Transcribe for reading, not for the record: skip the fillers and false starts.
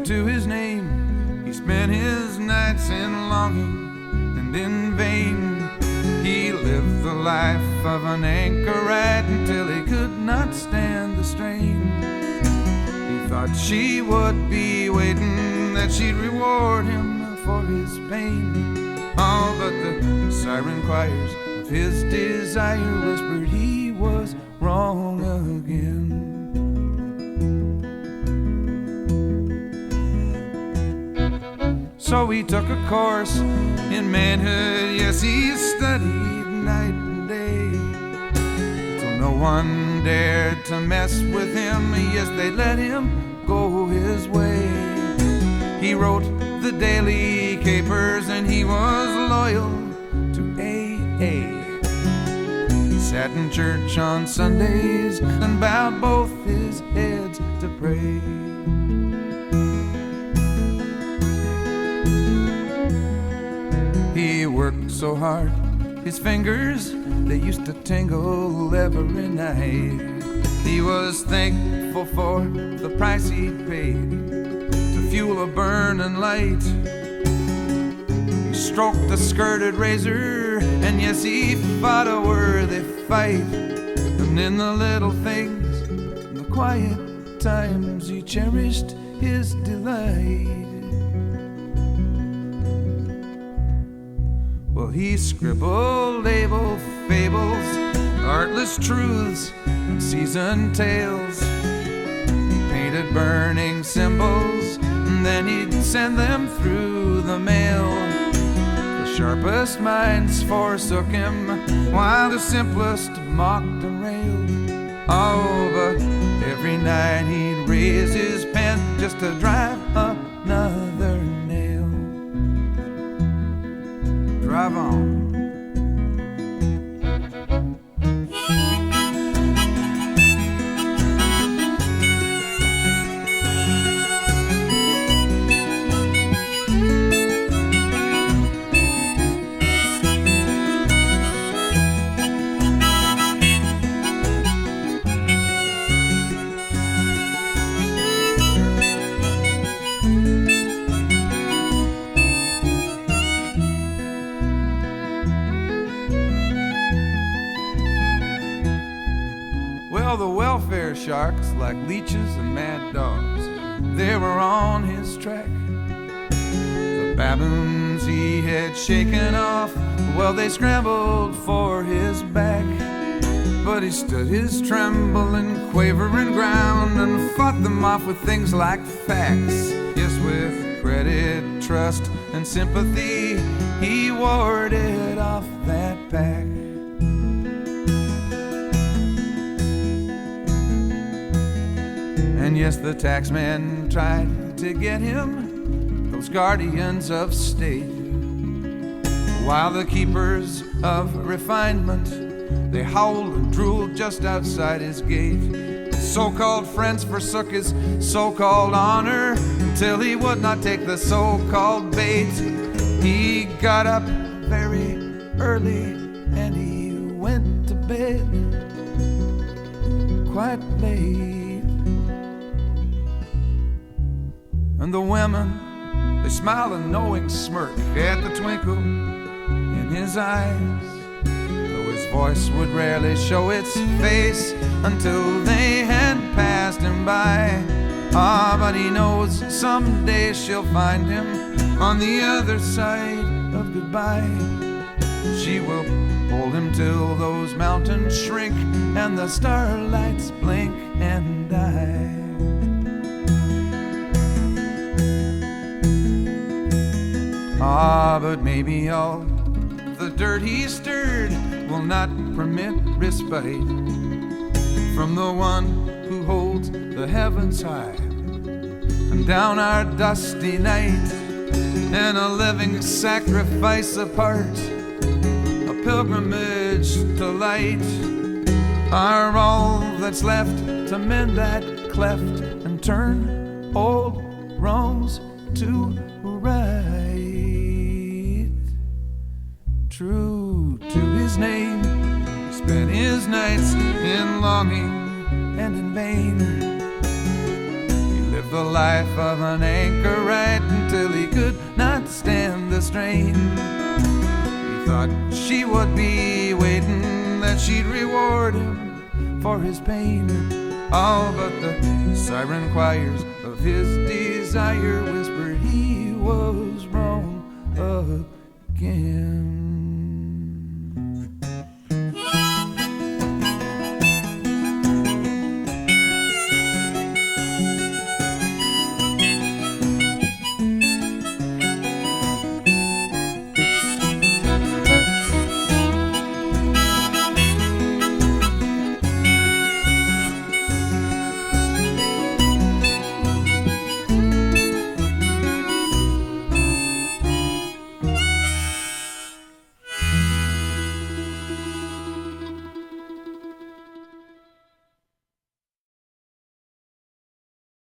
to his name. He spent his nights in longing and in vain. He lived the life of an anchorite until he could not stand the strain. He thought she would be waiting, that she'd reward him for his pain. Oh, but the siren choirs of his desire whispered he was wrong again. So he took a course in manhood, yes, he studied night and day, till no one dared to mess with him, yes, they let him go his way. He wrote the daily capers and he was loyal to AA. He sat in church on Sundays and bowed both his heads to pray. He worked so hard, his fingers, they used to tingle every night. He was thankful for the price he paid to fuel a burning light. He stroked the skirted razor, and yes, he fought a worthy fight. And in the little things, in the quiet times, he cherished his delight. Well, he scribbled able fables, artless truths, and seasoned tales. He painted burning symbols, and then he'd send them through the mail. The sharpest minds forsook him, while the simplest mocked and railed. Oh, but every night he'd raise his pen just to drive another nail. Drive on. The welfare sharks, like leeches and mad dogs, they were on his track. The baboons he had shaken off, well, they scrambled for his back. But he stood his trembling, quavering ground and fought them off with things like facts. Yes, with credit, trust, and sympathy, he warded off that pack. And yes, the taxman tried to get him, those guardians of state, while the keepers of refinement, they howled and drooled just outside his gate. His so-called friends forsook his so-called honor until he would not take the so-called bait. He got up very early and he went to bed quite late. And the women, they smiled a knowing smirk at the twinkle in his eyes, though his voice would rarely show its face until they had passed him by. Ah, but he knows someday she'll find him on the other side of goodbye. She will hold him till those mountains shrink and the starlights blink and die. Ah, but maybe all the dirt he stirred will not permit respite from the one who holds the heavens high and down our dusty night, and a living sacrifice apart, a pilgrimage to light, are all that's left to mend that cleft and turn old wrongs to right. True to his name, he spent his nights in longing and in vain. He lived the the life of an anchorite until he could not stand the strain. He thought she would be waiting, that she'd reward him for his pain. All but the siren choirs of his desire whispered he was wrong again.